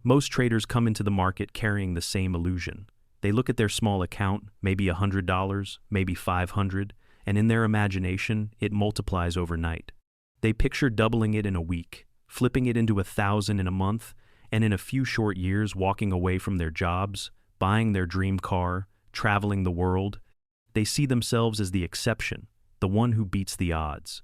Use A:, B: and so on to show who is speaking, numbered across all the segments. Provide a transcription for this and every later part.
A: Most traders come into the market carrying the same illusion. They look at their small account, maybe $100, maybe $500, and in their imagination, it multiplies overnight. They picture doubling it in a week, flipping it into 1,000 in a month, and in a few short years walking away from their jobs, buying their dream car, traveling the world. They see themselves as the exception, the one who beats the odds.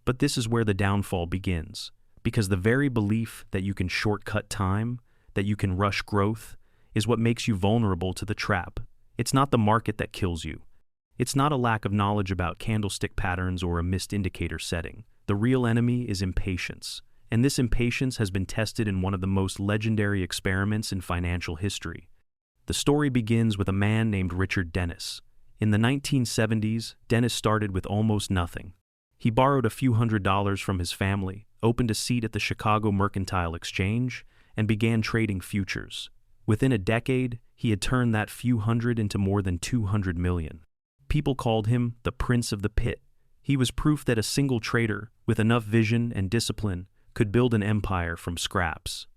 A: But this is where the downfall begins, because the very belief that you can shortcut time, that you can rush growth, is what makes you vulnerable to the trap. It's not the market that kills you. It's not a lack of knowledge about candlestick patterns or a missed indicator setting. The real enemy is impatience, and this impatience has been tested in one of the most legendary experiments in financial history. The story begins with a man named Richard Dennis. In the 1970s, Dennis started with almost nothing. He borrowed a few $100s from his family, opened a seat at the Chicago Mercantile Exchange, and began trading futures. Within a decade, he had turned that few hundred into more than 200 million. People called him the Prince of the Pit. He was proof that a single trader, with enough vision and discipline, could build an empire from scraps.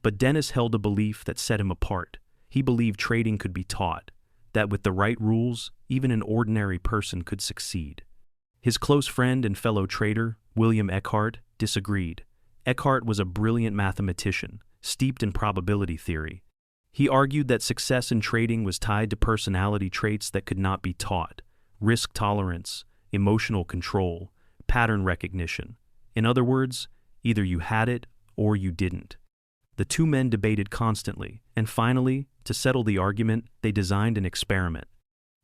A: But Dennis held a belief that set him apart. He believed trading could be taught, that with the right rules, even an ordinary person could succeed. His close friend and fellow trader, William Eckhart, disagreed. Eckhart was a brilliant mathematician, steeped in probability theory. He argued that success in trading was tied to personality traits that could not be taught: risk tolerance, emotional control, pattern recognition. In other words, either you had it or you didn't. The two men debated constantly, and finally, to settle the argument, they designed an experiment.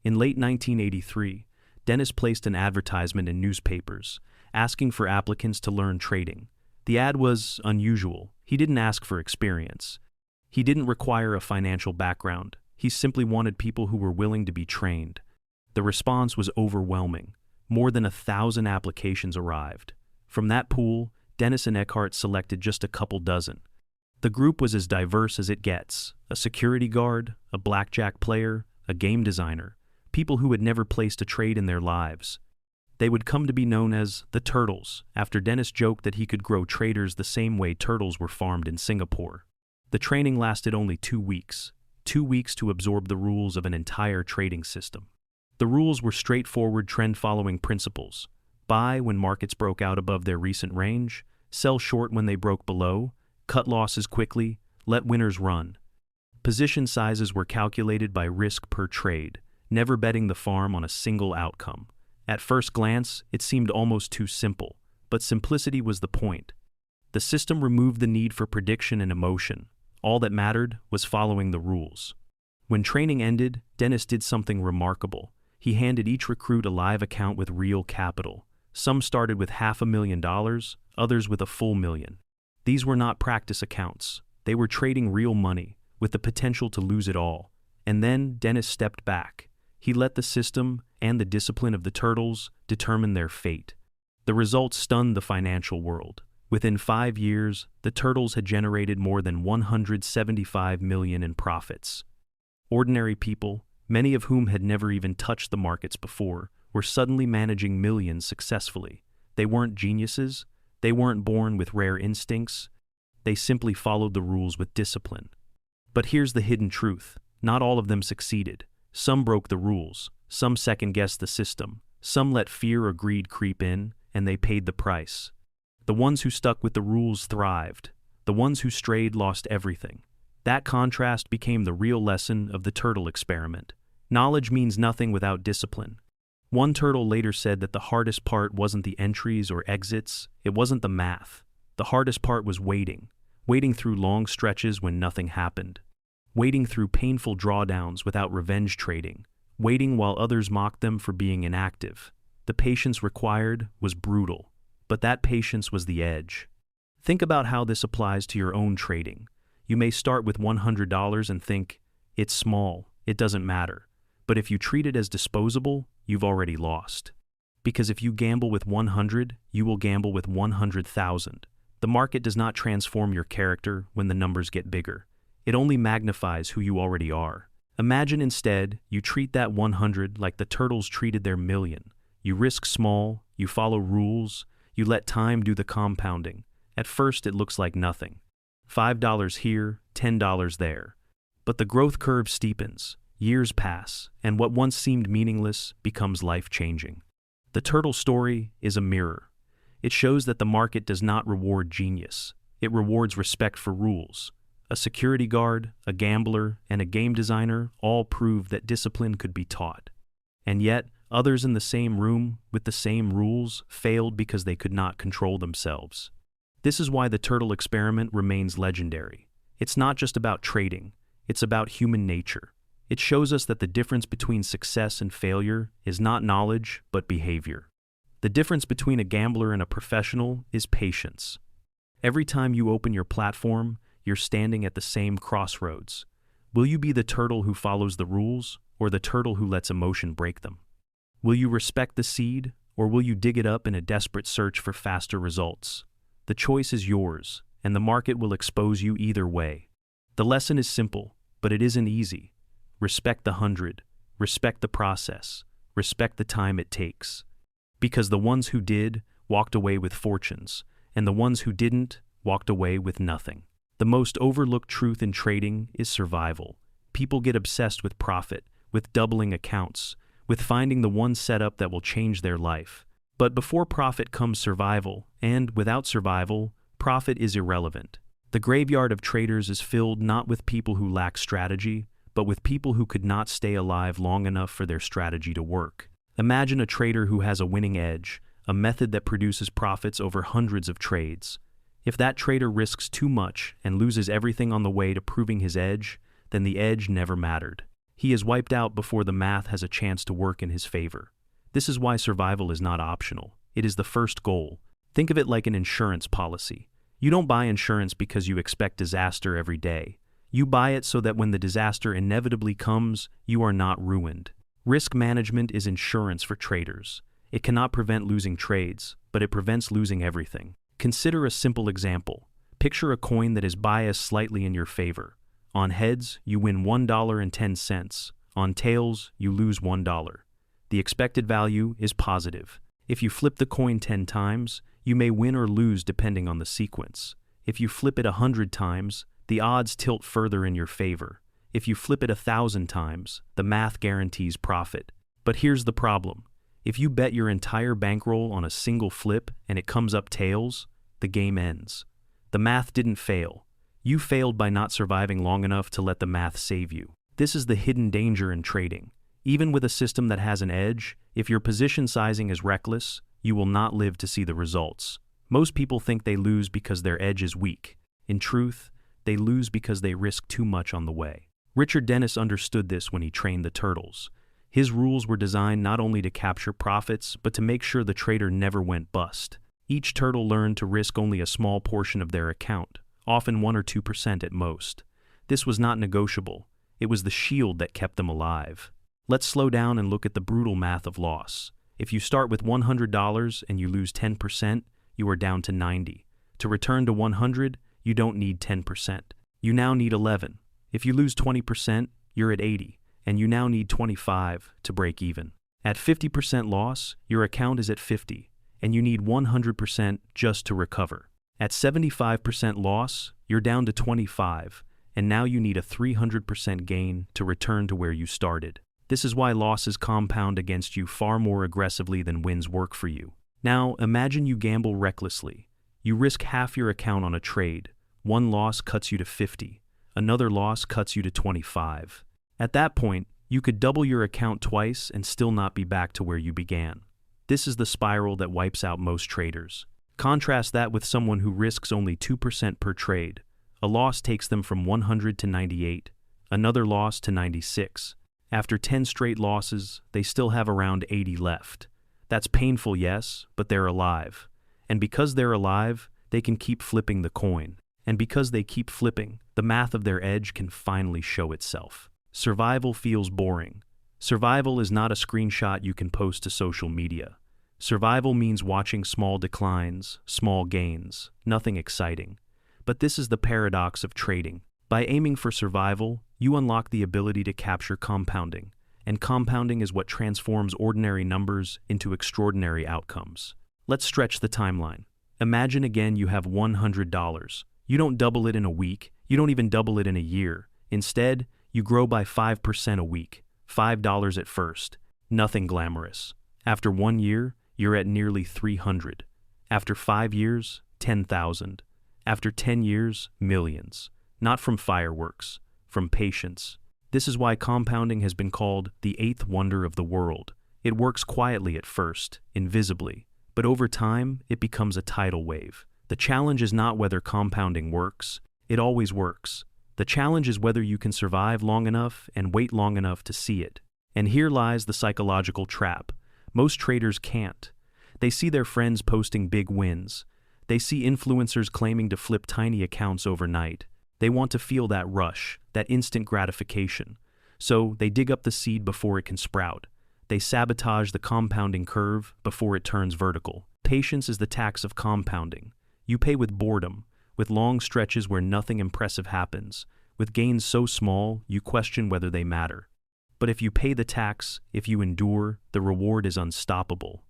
A: In late 1983, Dennis placed an advertisement in newspapers, asking for applicants to learn trading. The ad was unusual. He didn't ask for experience. He didn't require a financial background. He simply wanted people who were willing to be trained. The response was overwhelming. More than 1,000 applications arrived. From that pool, Dennis and Eckhart selected just a couple dozen. The group was as diverse as it gets: a security guard, a blackjack player, a game designer, people who had never placed a trade in their lives. They would come to be known as the Turtles, after Dennis joked that he could grow traders the same way turtles were farmed in Singapore. The training lasted only 2 weeks. 2 weeks to absorb the rules of an entire trading system. The rules were straightforward trend-following principles: buy when markets broke out above their recent range, sell short when they broke below, cut losses quickly, let winners run. Position sizes were calculated by risk per trade, never betting the farm on a single outcome. At first glance, it seemed almost too simple, but simplicity was the point. The system removed the need for prediction and emotion. All that mattered was following the rules. When training ended, Dennis did something remarkable. He handed each recruit a live account with real capital. Some started with $500,000, others with a full million. These were not practice accounts. They were trading real money, with the potential to lose it all. And then Dennis stepped back. He let the system and the discipline of the Turtles determine their fate. The results stunned the financial world. Within 5 years, the Turtles had generated more than $175 million in profits. Ordinary people, many of whom had never even touched the markets before, were suddenly managing millions successfully. They weren't geniuses. They weren't born with rare instincts. They simply followed the rules with discipline. But here's the hidden truth. Not all of them succeeded. Some broke the rules. Some second-guessed the system. Some let fear or greed creep in, and they paid the price. The ones who stuck with the rules thrived. The ones who strayed lost everything. That contrast became the real lesson of the turtle experiment. Knowledge means nothing without discipline. One turtle later said that the hardest part wasn't the entries or exits, it wasn't the math. The hardest part was waiting through long stretches when nothing happened, waiting through painful drawdowns without revenge trading, waiting while others mocked them for being inactive. The patience required was brutal, but that patience was the edge. Think about how this applies to your own trading. You may start with $100 and think, it's small, it doesn't matter. But if you treat it as disposable, you've already lost. Because if you gamble with 100, you will gamble with 100,000. The market does not transform your character when the numbers get bigger. It only magnifies who you already are. Imagine instead, you treat that 100 like the Turtles treated their million. You risk small, you follow rules, you let time do the compounding. At first it looks like nothing. $5 here, $10 there. But the growth curve steepens, years pass, and what once seemed meaningless becomes life-changing. The turtle story is a mirror. It shows that the market does not reward genius. It rewards respect for rules. A security guard, a gambler, and a game designer all proved that discipline could be taught. And yet, others in the same room, with the same rules, failed because they could not control themselves. This is why the turtle experiment remains legendary. It's not just about trading, it's about human nature. It shows us that the difference between success and failure is not knowledge, but behavior. The difference between a gambler and a professional is patience. Every time you open your platform, you're standing at the same crossroads. Will you be the turtle who follows the rules, or the turtle who lets emotion break them? Will you respect the seed, or will you dig it up in a desperate search for faster results? The choice is yours, and the market will expose you either way. The lesson is simple, but it isn't easy. Respect the 100, respect the process, respect the time it takes. Because the ones who did walked away with fortunes, and the ones who didn't walked away with nothing. The most overlooked truth in trading is survival. People get obsessed with profit, with doubling accounts, with finding the one setup that will change their life. But before profit comes survival, and without survival, profit is irrelevant. The graveyard of traders is filled not with people who lack strategy, but with people who could not stay alive long enough for their strategy to work. Imagine a trader who has a winning edge, a method that produces profits over hundreds of trades. If that trader risks too much and loses everything on the way to proving his edge, then the edge never mattered. He is wiped out before the math has a chance to work in his favor. This is why survival is not optional. It is the first goal. Think of it like an insurance policy. You don't buy insurance because you expect disaster every day. You buy it so that when the disaster inevitably comes, you are not ruined. Risk management is insurance for traders. It cannot prevent losing trades, but it prevents losing everything. Consider a simple example. Picture a coin that is biased slightly in your favor. On heads, you win $1.10. On tails, you lose $1. The expected value is positive. If you flip the coin 10 times, you may win or lose depending on the sequence. If you flip it 100 times, the odds tilt further in your favor. If you flip it 1,000 times, the math guarantees profit. But here's the problem. If you bet your entire bankroll on a single flip and it comes up tails, the game ends. The math didn't fail. You failed by not surviving long enough to let the math save you. This is the hidden danger in trading. Even with a system that has an edge, if your position sizing is reckless, you will not live to see the results. Most people think they lose because their edge is weak. In truth, they lose because they risk too much on the way. Richard Dennis understood this when he trained the turtles. His rules were designed not only to capture profits, but to make sure the trader never went bust. Each turtle learned to risk only a small portion of their account, often 1 or 2% at most. This was not negotiable. It was the shield that kept them alive. Let's slow down and look at the brutal math of loss. If you start with $100 and you lose 10%, you are down to 90. To return to 100, you don't need 10%. You now need 11. If you lose 20%, you're at 80, and you now need 25 to break even. At 50% loss, your account is at 50, and you need 100% just to recover. At 75% loss, you're down to 25, and now you need a 300% gain to return to where you started. This is why losses compound against you far more aggressively than wins work for you. Now, imagine you gamble recklessly. You risk half your account on a trade. One loss cuts you to 50. Another loss cuts you to 25. At that point, you could double your account twice and still not be back to where you began. This is the spiral that wipes out most traders. Contrast that with someone who risks only 2% per trade. A loss takes them from 100 to 98. Another loss to 96. After 10 straight losses, they still have around 80 left. That's painful, yes, but they're alive. And because they're alive, they can keep flipping the coin. And because they keep flipping, the math of their edge can finally show itself. Survival feels boring. Survival is not a screenshot you can post to social media. Survival means watching small declines, small gains, nothing exciting. But this is the paradox of trading. By aiming for survival, you unlock the ability to capture compounding, and compounding is what transforms ordinary numbers into extraordinary outcomes. Let's stretch the timeline. Imagine again you have $100. You don't double it in a week, you don't even double it in a year. Instead, you grow by 5% a week, $5 at first. Nothing glamorous. After 1 year, you're at nearly 300. After 5 years, 10,000. After 10 years, millions. Not from fireworks, from patience. This is why compounding has been called the eighth wonder of the world. It works quietly at first, invisibly, but over time, it becomes a tidal wave. The challenge is not whether compounding works. It always works. The challenge is whether you can survive long enough and wait long enough to see it. And here lies the psychological trap. Most traders can't. They see their friends posting big wins. They see influencers claiming to flip tiny accounts overnight. They want to feel that rush, that instant gratification. So they dig up the seed before it can sprout. They sabotage the compounding curve before it turns vertical. Patience is the tax of compounding. You pay with boredom, with long stretches where nothing impressive happens, with gains so small you question whether they matter. But if you pay the tax, if you endure, the reward is unstoppable.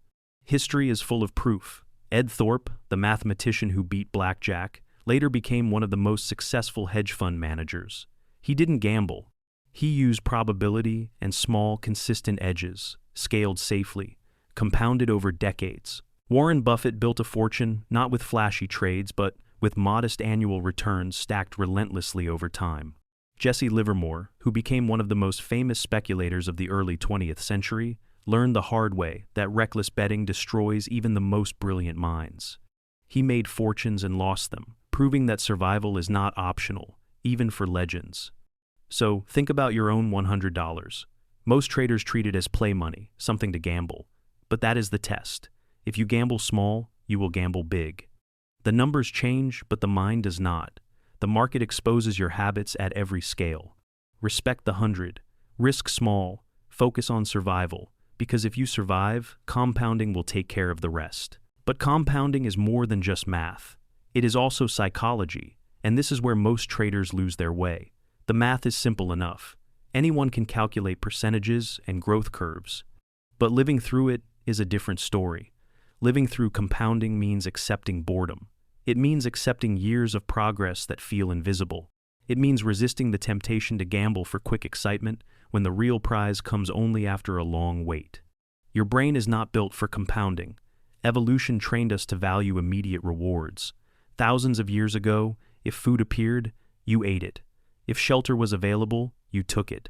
A: History is full of proof. Ed Thorpe, the mathematician who beat blackjack, later became one of the most successful hedge fund managers. He didn't gamble. He used probability and small, consistent edges, scaled safely, compounded over decades. Warren Buffett built a fortune not with flashy trades, but with modest annual returns stacked relentlessly over time. Jesse Livermore, who became one of the most famous speculators of the early 20th century, learned the hard way that reckless betting destroys even the most brilliant minds. He made fortunes and lost them, proving that survival is not optional, even for legends. So, think about your own $100. Most traders treat it as play money, something to gamble. But that is the test. If you gamble small, you will gamble big. The numbers change, but the mind does not. The market exposes your habits at every scale. Respect the 100. Risk small. Focus on survival. Because if you survive, compounding will take care of the rest. But compounding is more than just math. It is also psychology, and this is where most traders lose their way. The math is simple enough. Anyone can calculate percentages and growth curves. But living through it is a different story. Living through compounding means accepting boredom. It means accepting years of progress that feel invisible. It means resisting the temptation to gamble for quick excitement when the real prize comes only after a long wait. Your brain is not built for compounding. Evolution trained us to value immediate rewards. Thousands of years ago, if food appeared, you ate it. If shelter was available, you took it.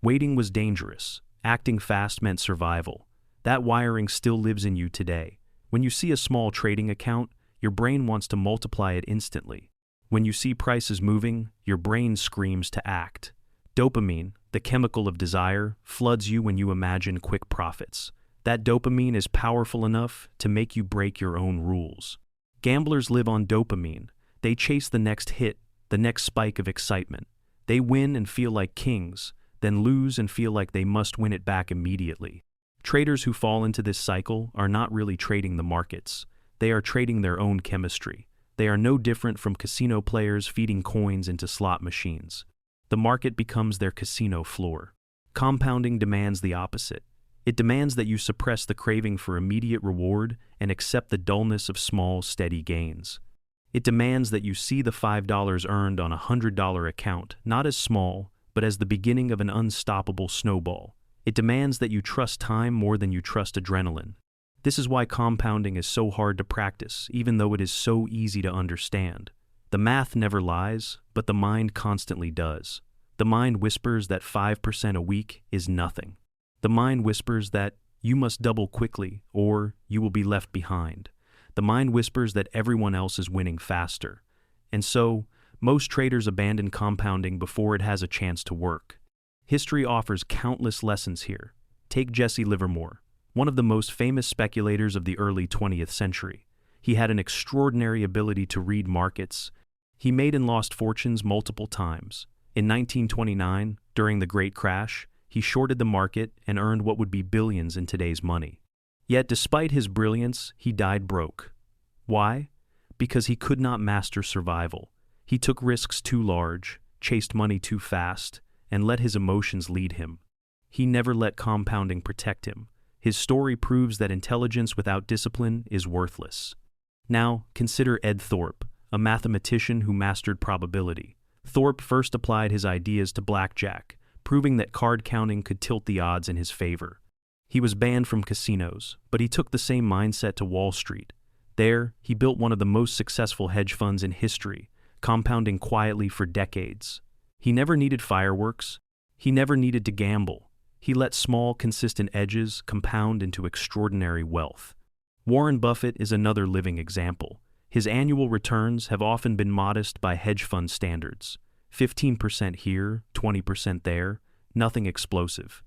A: Waiting was dangerous. Acting fast meant survival. That wiring still lives in you today. When you see a small trading account, your brain wants to multiply it instantly. When you see prices moving, your brain screams to act. Dopamine, the chemical of desire, floods you when you imagine quick profits. That dopamine is powerful enough to make you break your own rules. Gamblers live on dopamine. They chase the next hit, the next spike of excitement. They win and feel like kings, then lose and feel like they must win it back immediately. Traders who fall into this cycle are not really trading the markets. They are trading their own chemistry. They are no different from casino players feeding coins into slot machines. The market becomes their casino floor. Compounding demands the opposite. It demands that you suppress the craving for immediate reward and accept the dullness of small, steady gains. It demands that you see the $5 earned on a $100 account not as small, but as the beginning of an unstoppable snowball. It demands that you trust time more than you trust adrenaline. This is why compounding is so hard to practice, even though it is so easy to understand. The math never lies, but the mind constantly does. The mind whispers that 5% a week is nothing. The mind whispers that you must double quickly or you will be left behind. The mind whispers that everyone else is winning faster. And so, most traders abandon compounding before it has a chance to work. History offers countless lessons here. Take Jesse Livermore, one of the most famous speculators of the early 20th century. He had an extraordinary ability to read markets. He made and lost fortunes multiple times. In 1929, during the Great Crash, he shorted the market and earned what would be billions in today's money. Yet despite his brilliance, he died broke. Why? Because he could not master survival. He took risks too large, chased money too fast, and let his emotions lead him. He never let compounding protect him. His story proves that intelligence without discipline is worthless. Now, consider Ed Thorpe, a mathematician who mastered probability. Thorpe first applied his ideas to blackjack, proving that card counting could tilt the odds in his favor. He was banned from casinos, but he took the same mindset to Wall Street. There, he built one of the most successful hedge funds in history, compounding quietly for decades. He never needed fireworks. He never needed to gamble. He let small, consistent edges compound into extraordinary wealth. Warren Buffett is another living example. His annual returns have often been modest by hedge fund standards. 15% here, 20% there, nothing explosive.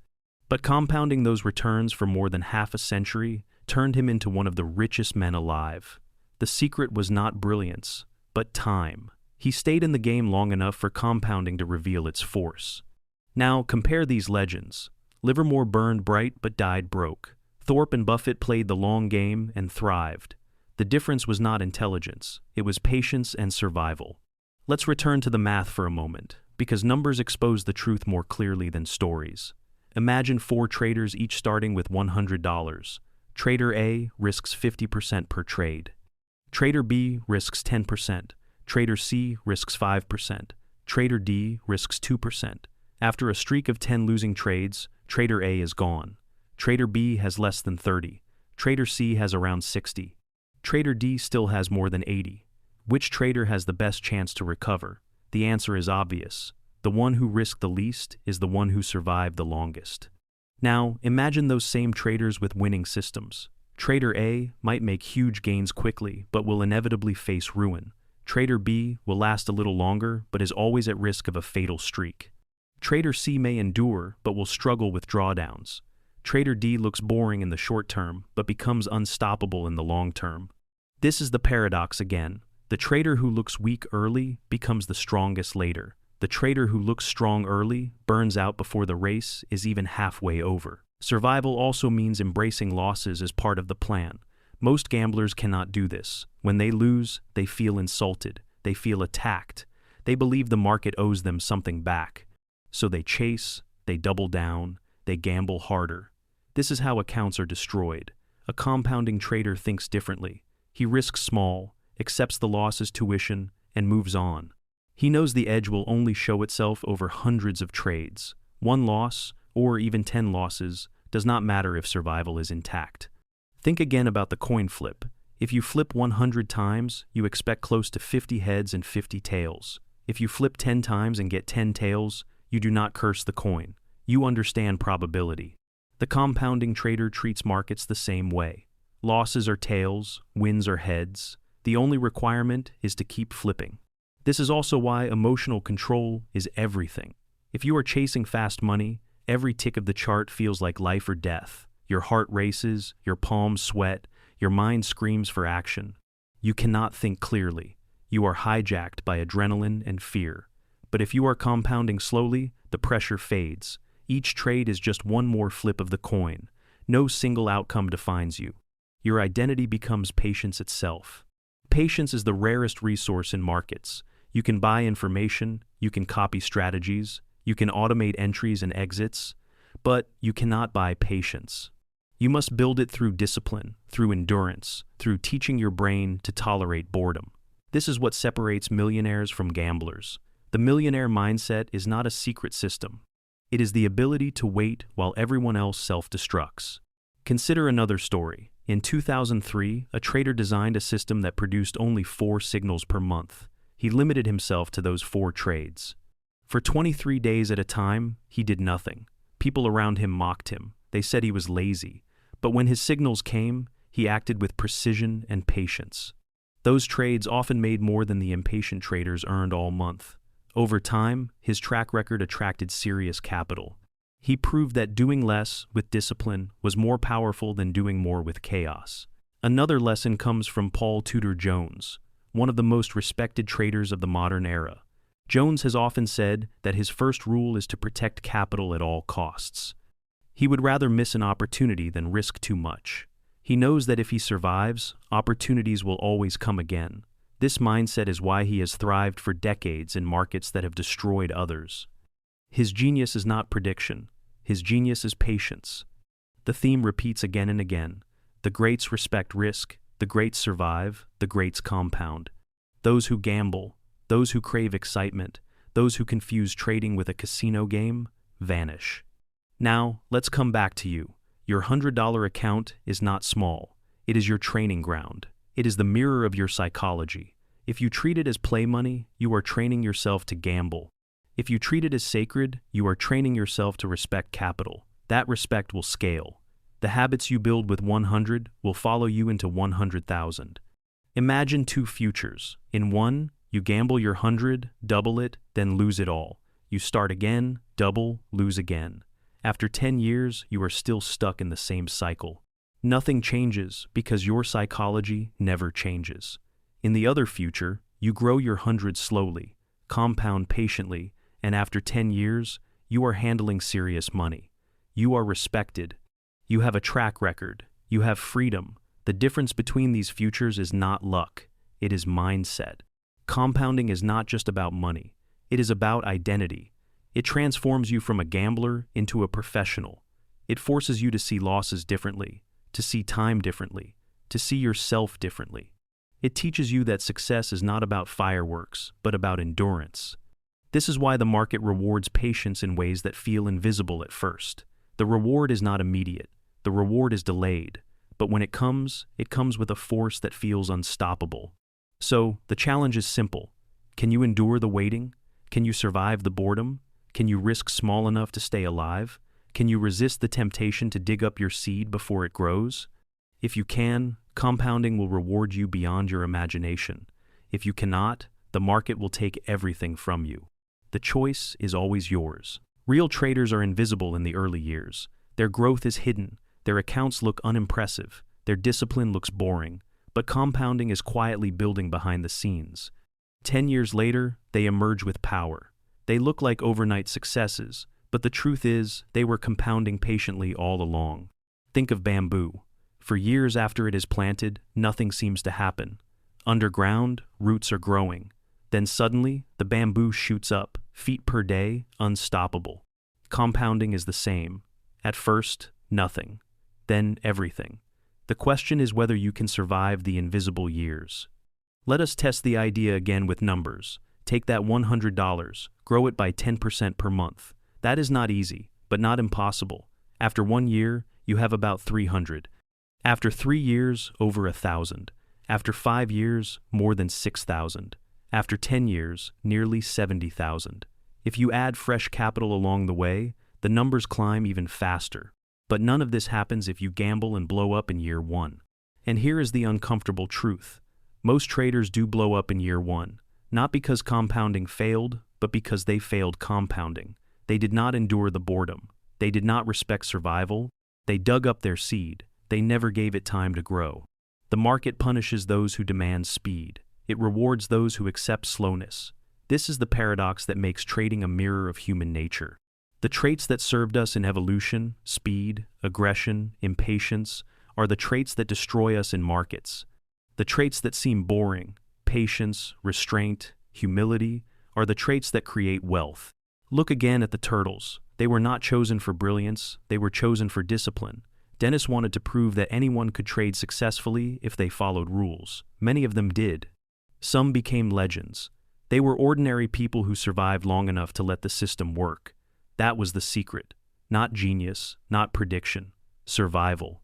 A: But compounding those returns for more than half a century turned him into one of the richest men alive. The secret was not brilliance, but time. He stayed in the game long enough for compounding to reveal its force. Now, compare these legends. Livermore burned bright but died broke. Thorpe and Buffett played the long game and thrived. The difference was not intelligence, it was patience and survival. Let's return to the math for a moment, because numbers expose the truth more clearly than stories. Imagine 4 traders each starting with $100. Trader A risks 50% per trade. Trader B risks 10%. Trader C risks 5%. Trader D risks 2%. After a streak of 10 losing trades, Trader A is gone. Trader B has less than 30. Trader C has around 60. Trader D still has more than 80. Which trader has the best chance to recover? The answer is obvious. The one who risked the least is the one who survived the longest. Now, imagine those same traders with winning systems. Trader A might make huge gains quickly, but will inevitably face ruin. Trader B will last a little longer, but is always at risk of a fatal streak. Trader C may endure, but will struggle with drawdowns. Trader D looks boring in the short term, but becomes unstoppable in the long term. This is the paradox again. The trader who looks weak early becomes the strongest later. The trader who looks strong early burns out before the race is even halfway over. Survival also means embracing losses as part of the plan. Most gamblers cannot do this. When they lose, they feel insulted. They feel attacked. They believe the market owes them something back. So they chase, they double down, they gamble harder. This is how accounts are destroyed. A compounding trader thinks differently. He risks small, accepts the loss as tuition, and moves on. He knows the edge will only show itself over hundreds of trades. One loss, or even 10 losses, does not matter if survival is intact. Think again about the coin flip. If you flip 100 times, you expect close to 50 heads and 50 tails. If you flip 10 times and get 10 tails, you do not curse the coin. You understand probability. The compounding trader treats markets the same way. Losses are tails, wins are heads. The only requirement is to keep flipping. This is also why emotional control is everything. If you are chasing fast money, every tick of the chart feels like life or death. Your heart races, your palms sweat, your mind screams for action. You cannot think clearly. You are hijacked by adrenaline and fear. But if you are compounding slowly, the pressure fades. Each trade is just one more flip of the coin. No single outcome defines you. Your identity becomes patience itself. Patience is the rarest resource in markets. You can buy information, you can copy strategies, you can automate entries and exits, but you cannot buy patience. You must build it through discipline, through endurance, through teaching your brain to tolerate boredom. This is what separates millionaires from gamblers. The millionaire mindset is not a secret system. It is the ability to wait while everyone else self-destructs. Consider another story. In 2003, a trader designed a system that produced only 4 signals per month. He limited himself to those 4 trades. For 23 days at a time, he did nothing. People around him mocked him. They said he was lazy. But when his signals came, he acted with precision and patience. Those trades often made more than the impatient traders earned all month. Over time, his track record attracted serious capital. He proved that doing less with discipline was more powerful than doing more with chaos. Another lesson comes from Paul Tudor Jones, one of the most respected traders of the modern era. Jones has often said that his first rule is to protect capital at all costs. He would rather miss an opportunity than risk too much. He knows that if he survives, opportunities will always come again. This mindset is why he has thrived for decades in markets that have destroyed others. His genius is not prediction. His genius is patience. The theme repeats again and again. The greats respect risk, the greats survive, the greats compound. Those who gamble, those who crave excitement, those who confuse trading with a casino game, vanish. Now, let's come back to you. Your $100 account is not small. It is your training ground. It is the mirror of your psychology. If you treat it as play money, you are training yourself to gamble. If you treat it as sacred, you are training yourself to respect capital. That respect will scale. The habits you build with 100 will follow you into 100,000. Imagine two futures. In one, you gamble your 100, double it, then lose it all. You start again, double, lose again. After 10 years, you are still stuck in the same cycle. Nothing changes because your psychology never changes. In the other future, you grow your 100 slowly, compound patiently, and after 10 years, you are handling serious money. You are respected. You have a track record. You have freedom. The difference between these futures is not luck. It is mindset. Compounding is not just about money. It is about identity. It transforms you from a gambler into a professional. It forces you to see losses differently, to see time differently, to see yourself differently. It teaches you that success is not about fireworks, but about endurance. This is why the market rewards patience in ways that feel invisible at first. The reward is not immediate. The reward is delayed. But when it comes with a force that feels unstoppable. So, the challenge is simple. Can you endure the waiting? Can you survive the boredom? Can you risk small enough to stay alive? Can you resist the temptation to dig up your seed before it grows? If you can, compounding will reward you beyond your imagination. If you cannot, the market will take everything from you. The choice is always yours. Real traders are invisible in the early years. Their growth is hidden. Their accounts look unimpressive. Their discipline looks boring. But compounding is quietly building behind the scenes. 10 years later, they emerge with power. They look like overnight successes, but the truth is, they were compounding patiently all along. Think of bamboo. For years after it is planted, nothing seems to happen. Underground, roots are growing. Then suddenly, the bamboo shoots up, feet per day, unstoppable. Compounding is the same. At first, nothing. Then everything. The question is whether you can survive the invisible years. Let us test the idea again with numbers. Take that $100, grow it by 10% per month. That is not easy, but not impossible. After 1 year, you have about 300. After 3 years, over 1,000. After 5 years, more than 6,000. After 10 years, nearly 70,000. If you add fresh capital along the way, the numbers climb even faster. But none of this happens if you gamble and blow up in year 1. And here is the uncomfortable truth. Most traders do blow up in year 1, not because compounding failed, but because they failed compounding. They did not endure the boredom. They did not respect survival. They dug up their seed. They never gave it time to grow. The market punishes those who demand speed. It rewards those who accept slowness. This is the paradox that makes trading a mirror of human nature. The traits that served us in evolution, speed, aggression, impatience, are the traits that destroy us in markets. The traits that seem boring, patience, restraint, humility, are the traits that create wealth. Look again at the turtles. They were not chosen for brilliance, they were chosen for discipline. Dennis wanted to prove that anyone could trade successfully if they followed rules. Many of them did. Some became legends. They were ordinary people who survived long enough to let the system work. That was the secret. Not genius, not prediction. Survival.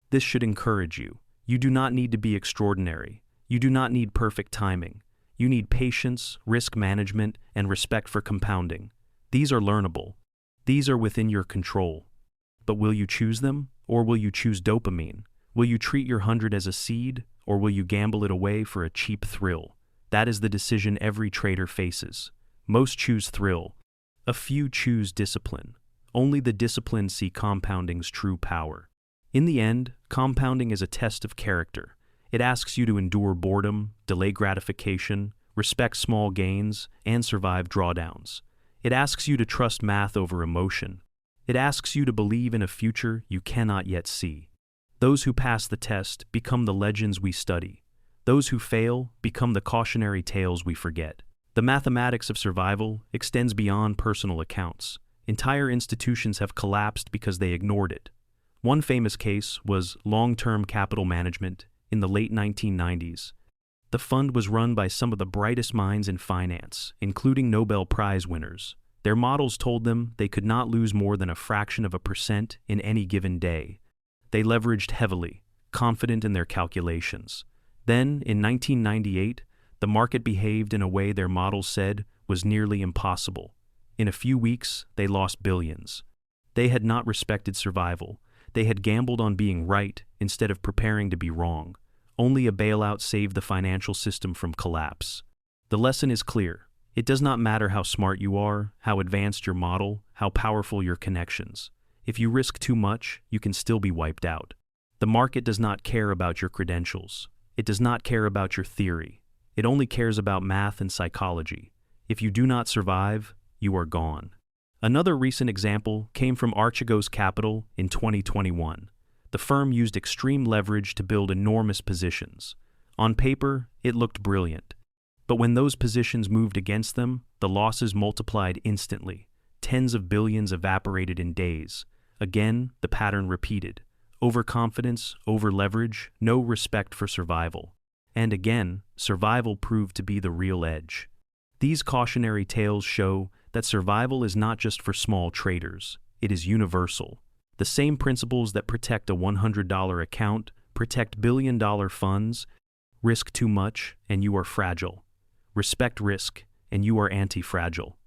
A: This should encourage you. You do not need to be extraordinary. You do not need perfect timing. You need patience, risk management, and respect for compounding. These are learnable. These are within your control. But will you choose them, or will you choose dopamine? Will you treat your 100 as a seed, or will you gamble it away for a cheap thrill? That is the decision every trader faces. Most choose thrill. A few choose discipline. Only the disciplined see compounding's true power. In the end, compounding is a test of character. It asks you to endure boredom, delay gratification, respect small gains, and survive drawdowns. It asks you to trust math over emotion. It asks you to believe in a future you cannot yet see. Those who pass the test become the legends we study. Those who fail become the cautionary tales we forget. The mathematics of survival extends beyond personal accounts. Entire institutions have collapsed because they ignored it. One famous case was long-term capital management in the late 1990s. The fund was run by some of the brightest minds in finance, including Nobel Prize winners. Their models told them they could not lose more than a fraction of a percent in any given day. They leveraged heavily, confident in their calculations. Then, in 1998, the market behaved in a way their models said was nearly impossible. In a few weeks, they lost billions. They had not respected survival. They had gambled on being right instead of preparing to be wrong. Only a bailout saved the financial system from collapse. The lesson is clear. It does not matter how smart you are, how advanced your model, how powerful your connections. If you risk too much, you can still be wiped out. The market does not care about your credentials. It does not care about your theory. It only cares about math and psychology. If you do not survive, you are gone. Another recent example came from Archegos Capital in 2021. The firm used extreme leverage to build enormous positions. On paper, it looked brilliant. But when those positions moved against them, the losses multiplied instantly. Tens of billions evaporated in days. Again, the pattern repeated. Overconfidence, over-leverage, no respect for survival. And again, survival proved to be the real edge. These cautionary tales show that survival is not just for small traders. It is universal. The same principles that protect a $100 account protect billion-dollar funds. Risk too much, and you are fragile. Respect risk, and you are anti-fragile.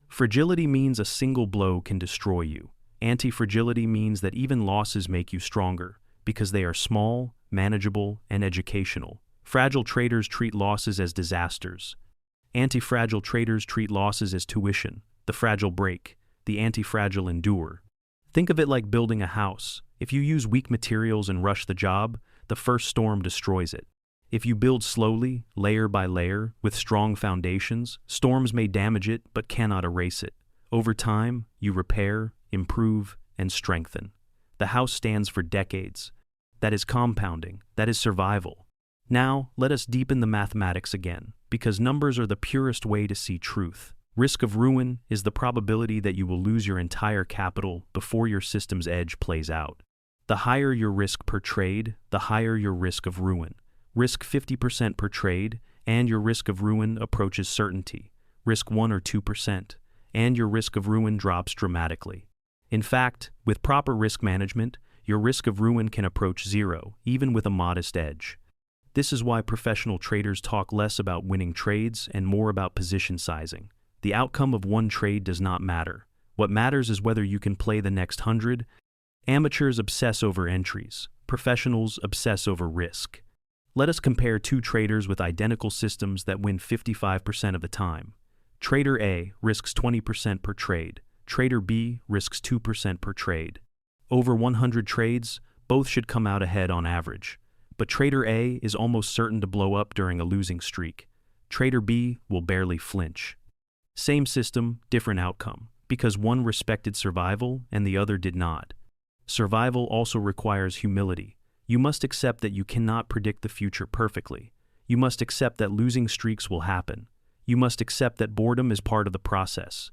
A: Fragility means a single blow can destroy you. Anti-fragility means that even losses make you stronger, because they are small, manageable, and educational. Fragile traders treat losses as disasters. Anti-fragile traders treat losses as tuition. The fragile break, the anti-fragile endure. Think of it like building a house. If you use weak materials and rush the job, the first storm destroys it. If you build slowly, layer by layer, with strong foundations, storms may damage it but cannot erase it. Over time, you repair, improve, and strengthen. The house stands for decades. That is compounding. That is survival. Now, let us deepen the mathematics again, because numbers are the purest way to see truth. Risk of ruin is the probability that you will lose your entire capital before your system's edge plays out. The higher your risk per trade, the higher your risk of ruin. Risk 50% per trade, and your risk of ruin approaches certainty. Risk 1 or 2%, and your risk of ruin drops dramatically. In fact, with proper risk management, your risk of ruin can approach zero, even with a modest edge. This is why professional traders talk less about winning trades and more about position sizing. The outcome of one trade does not matter. What matters is whether you can play the next 100. Amateurs obsess over entries. Professionals obsess over risk. Let us compare two traders with identical systems that win 55% of the time. Trader A risks 20% per trade. Trader B risks 2% per trade. Over 100 trades, both should come out ahead on average. But Trader A is almost certain to blow up during a losing streak. Trader B will barely flinch. Same system, different outcome, because one respected survival and the other did not. Survival also requires humility. You must accept that you cannot predict the future perfectly. You must accept that losing streaks will happen. You must accept that boredom is part of the process.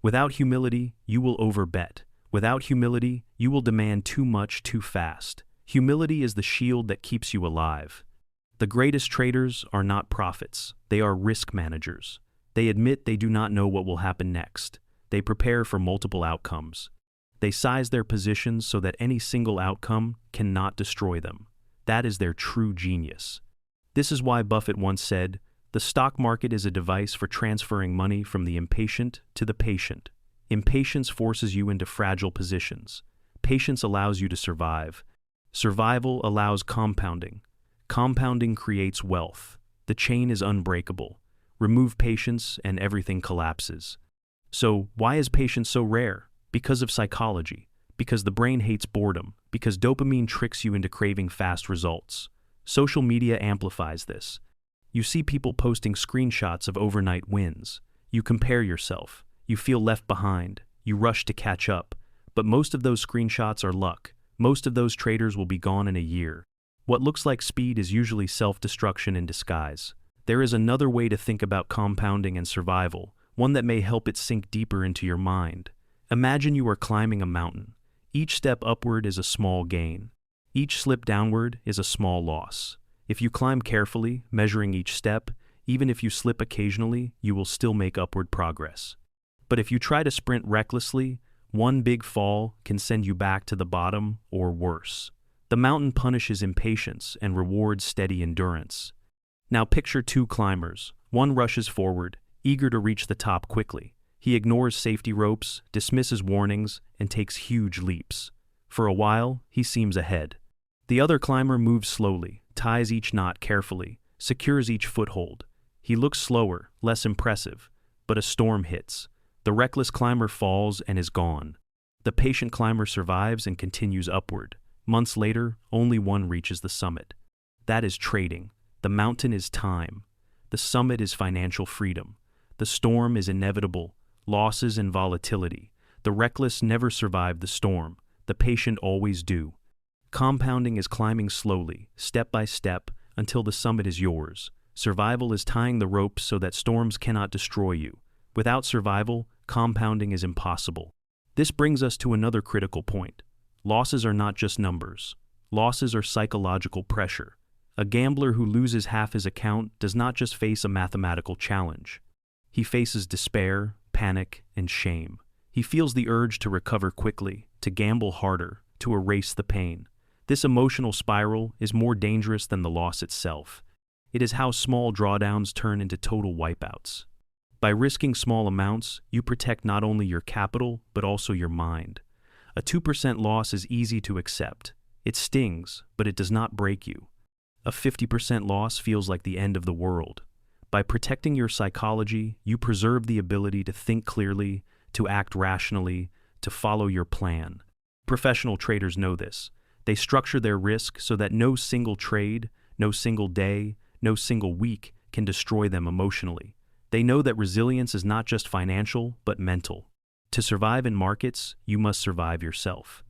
A: Without humility, you will overbet. Without humility, you will demand too much too fast. Humility is the shield that keeps you alive. The greatest traders are not prophets. They are risk managers. They admit they do not know what will happen next. They prepare for multiple outcomes. They size their positions so that any single outcome cannot destroy them. That is their true genius. This is why Buffett once said, "The stock market is a device for transferring money from the impatient to the patient." Impatience forces you into fragile positions. Patience allows you to survive. Survival allows compounding. Compounding creates wealth. The chain is unbreakable. Remove patience and everything collapses. So, why is patience so rare? Because of psychology. Because the brain hates boredom. Because dopamine tricks you into craving fast results. Social media amplifies this. You see people posting screenshots of overnight wins. You compare yourself. You feel left behind. You rush to catch up. But most of those screenshots are luck. Most of those traders will be gone in a year. What looks like speed is usually self-destruction in disguise. There is another way to think about compounding and survival, one that may help it sink deeper into your mind. Imagine you are climbing a mountain. Each step upward is a small gain. Each slip downward is a small loss. If you climb carefully, measuring each step, even if you slip occasionally, you will still make upward progress. But if you try to sprint recklessly, one big fall can send you back to the bottom or worse. The mountain punishes impatience and rewards steady endurance. Now picture two climbers. One rushes forward, eager to reach the top quickly. He ignores safety ropes, dismisses warnings, and takes huge leaps. For a while, he seems ahead. The other climber moves slowly, ties each knot carefully, secures each foothold. He looks slower, less impressive, but a storm hits. The reckless climber falls and is gone. The patient climber survives and continues upward. Months later, only one reaches the summit. That is trading. The mountain is time. The summit is financial freedom. The storm is inevitable, losses and volatility. The reckless never survive the storm. The patient always do. Compounding is climbing slowly, step by step, until the summit is yours. Survival is tying the ropes so that storms cannot destroy you. Without survival, compounding is impossible. This brings us to another critical point. Losses are not just numbers. Losses are psychological pressure. A gambler who loses half his account does not just face a mathematical challenge. He faces despair, panic, and shame. He feels the urge to recover quickly, to gamble harder, to erase the pain. This emotional spiral is more dangerous than the loss itself. It is how small drawdowns turn into total wipeouts. By risking small amounts, you protect not only your capital, but also your mind. A 2% loss is easy to accept. It stings, but it does not break you. A 50% loss feels like the end of the world. By protecting your psychology, you preserve the ability to think clearly, to act rationally, to follow your plan. Professional traders know this. They structure their risk so that no single trade, no single day, no single week can destroy them emotionally. They know that resilience is not just financial, but mental. To survive in markets, you must survive yourself.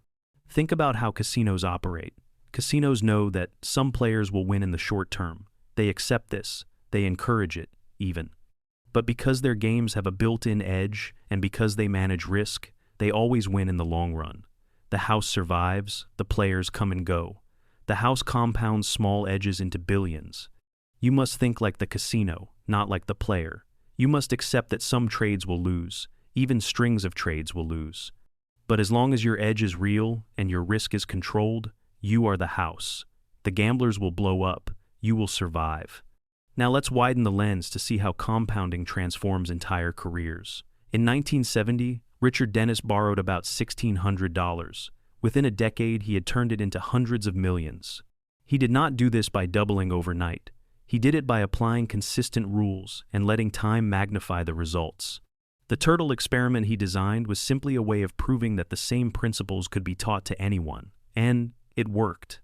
A: Think about how casinos operate. Casinos know that some players will win in the short term. They accept this. They encourage it, even. But because their games have a built-in edge and because they manage risk, they always win in the long run. The house survives, the players come and go. The house compounds small edges into billions. You must think like the casino, not like the player. You must accept that some trades will lose, even strings of trades will lose. But as long as your edge is real and your risk is controlled, you are the house. The gamblers will blow up. You will survive. Now let's widen the lens to see how compounding transforms entire careers. In 1970, Richard Dennis borrowed about $1,600. Within a decade, he had turned it into hundreds of millions. He did not do this by doubling overnight. He did it by applying consistent rules and letting time magnify the results. The turtle experiment he designed was simply a way of proving that the same principles could be taught to anyone, and it worked.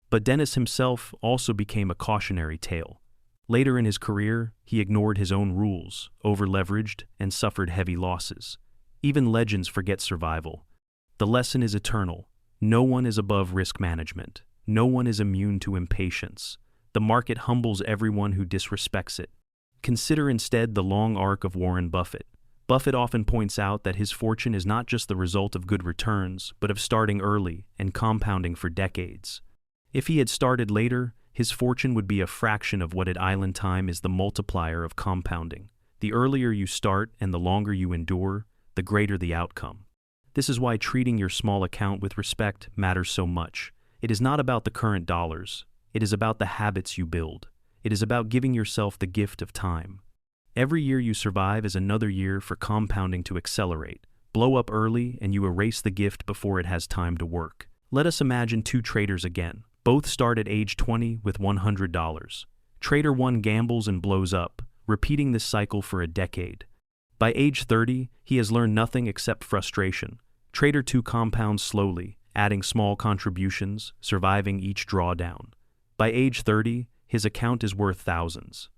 A: But Dennis himself also became a cautionary tale. Later in his career, he ignored his own rules, over-leveraged, and suffered heavy losses. Even legends forget survival. The lesson is eternal. No one is above risk management. No one is immune to impatience. The market humbles everyone who disrespects it. Consider instead the long arc of Warren Buffett. Buffett often points out that his fortune is not just the result of good returns, but of starting early and compounding for decades. If he had started later, his fortune would be a fraction of what at island time is the multiplier of compounding. The earlier you start and the longer you endure, the greater the outcome. This is why treating your small account with respect matters so much. It is not about the current dollars. It is about the habits you build. It is about giving yourself the gift of time. Every year you survive is another year for compounding to accelerate. Blow up early and you erase the gift before it has time to work. Let us imagine two traders again. Both start at age 20 with $100. Trader 1 gambles and blows up, repeating this cycle for a decade. By age 30, he has learned nothing except frustration. Trader 2 compounds slowly, adding small contributions, surviving each drawdown. By age 30, his account is worth thousands.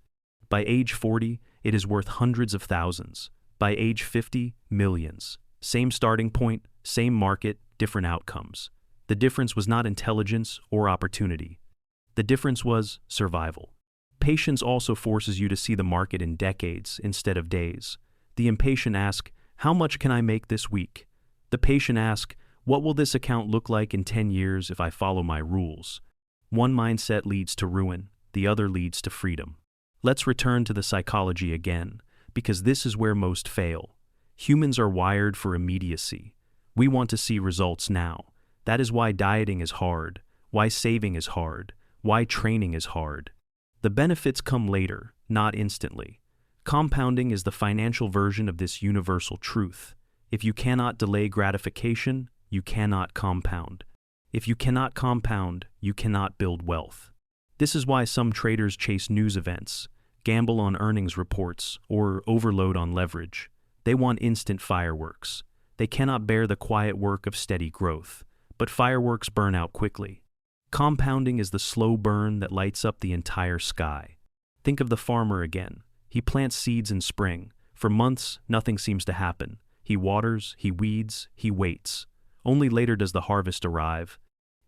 A: By age 40, it is worth hundreds of thousands. By age 50, millions. Same starting point, same market, different outcomes. The difference was not intelligence or opportunity. The difference was survival. Patience also forces you to see the market in decades instead of days. The impatient ask, how much can I make this week? The patient ask, what will this account look like in 10 years if I follow my rules? One mindset leads to ruin. the other leads to freedom. Let's return to the psychology again, because this is where most fail. Humans are wired for immediacy. We want to see results now. That is why dieting is hard, why saving is hard, why training is hard. The benefits come later, not instantly. Compounding is the financial version of this universal truth. If you cannot delay gratification, you cannot compound. If you cannot compound, you cannot build wealth. This is why some traders chase news events, gamble on earnings reports, or overload on leverage. They want instant fireworks. They cannot bear the quiet work of steady growth, but fireworks burn out quickly. Compounding is the slow burn that lights up the entire sky. Think of the farmer again. He plants seeds in spring. For months, nothing seems to happen. He waters, he weeds, he waits. Only later does the harvest arrive.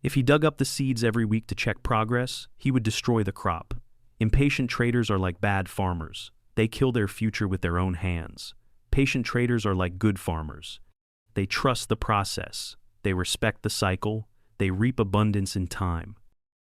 A: If he dug up the seeds every week to check progress, he would destroy the crop. Impatient traders are like bad farmers. They kill their future with their own hands. Patient traders are like good farmers. They trust the process. They respect the cycle. They reap abundance in time.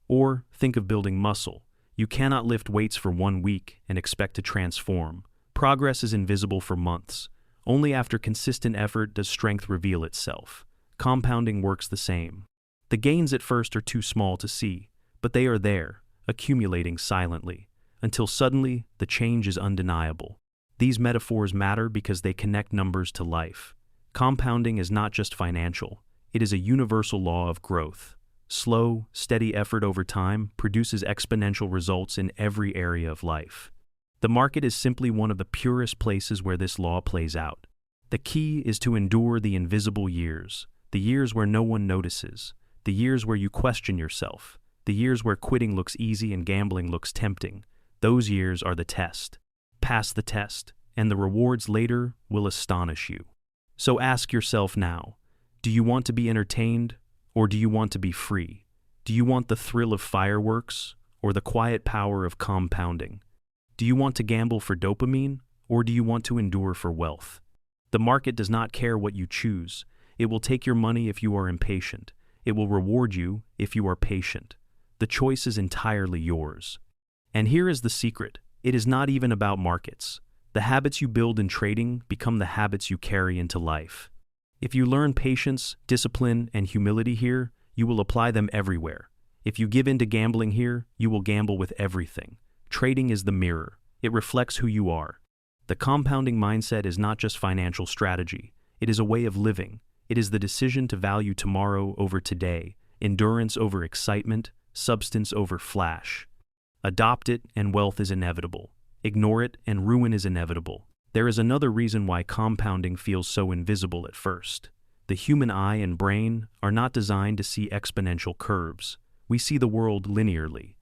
A: Or think of building muscle. You cannot lift weights for 1 week and expect to transform. Progress is invisible for months. Only after consistent effort does strength reveal itself. Compounding works the same. The gains at first are too small to see, but they are there, accumulating silently, until suddenly the change is undeniable. These metaphors matter because they connect numbers to life. Compounding is not just financial, it is a universal law of growth. Slow, steady effort over time produces exponential results in every area of life. The market is simply one of the purest places where this law plays out. The key is to endure the invisible years, the years where no one notices, the years where you question yourself, the years where quitting looks easy and gambling looks tempting. Those years are the test. Pass the test, and the rewards later will astonish you. So ask yourself now, do you want to be entertained, or do you want to be free? Do you want the thrill of fireworks, or the quiet power of compounding? Do you want to gamble for dopamine, or do you want to endure for wealth? The market does not care what you choose. It will take your money if you are impatient. It will reward you if you are patient. The choice is entirely yours. And here is the secret. It is not even about markets. The habits you build in trading become the habits you carry into life. If you learn patience, discipline, and humility here, you will apply them everywhere. If you give in to gambling here, you will gamble with everything. Trading is the mirror. It reflects who you are. The compounding mindset is not just financial strategy. It is a way of living. It is the decision to value tomorrow over today, endurance over excitement, substance over flash. Adopt it and wealth is inevitable. Ignore it and ruin is inevitable. There is another reason why compounding feels so invisible at first. The human eye and brain are not designed to see exponential curves. We see the world linearly.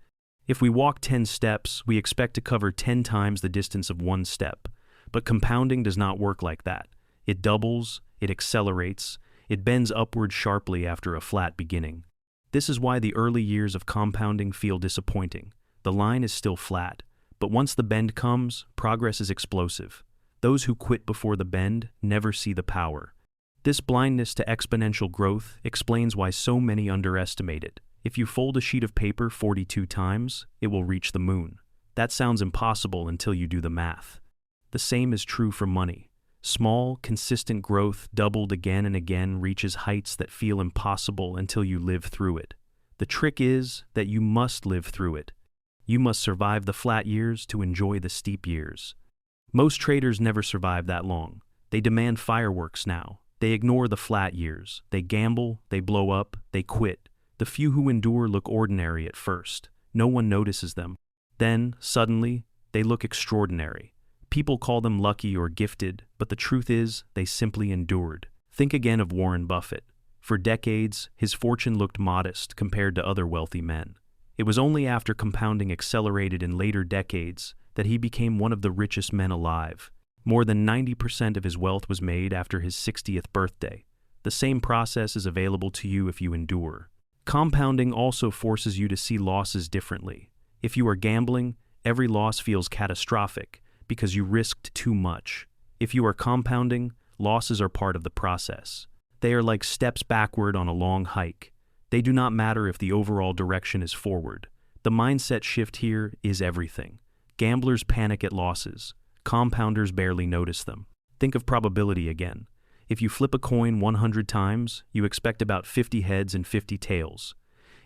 A: If we walk 10 steps, we expect to cover 10 times the distance of 1 step. But compounding does not work like that. It doubles, it accelerates, it bends upward sharply after a flat beginning. This is why the early years of compounding feel disappointing. The line is still flat, but once the bend comes, progress is explosive. Those who quit before the bend never see the power. This blindness to exponential growth explains why so many underestimate it. If you fold a sheet of paper 42 times, it will reach the moon. That sounds impossible until you do the math. The same is true for money. Small, consistent growth doubled again and again reaches heights that feel impossible until you live through it. The trick is that you must live through it. You must survive the flat years to enjoy the steep years. Most traders never survive that long. They demand fireworks now. They ignore the flat years. They gamble, they blow up, they quit. The few who endure look ordinary at first. No one notices them. Then, suddenly, they look extraordinary. People call them lucky or gifted, but the truth is, they simply endured. Think again of Warren Buffett. For decades, his fortune looked modest compared to other wealthy men. It was only after compounding accelerated in later decades that he became one of the richest men alive. More than 90% of his wealth was made after his 60th birthday. The same process is available to you if you endure. Compounding also forces you to see losses differently. If you are gambling, every loss feels catastrophic because you risked too much. If you are compounding, losses are part of the process. They are like steps backward on a long hike. They do not matter if the overall direction is forward. The mindset shift here is everything. Gamblers panic at losses. Compounders barely notice them. Think of probability again. If you flip a coin 100 times, you expect about 50 heads and 50 tails.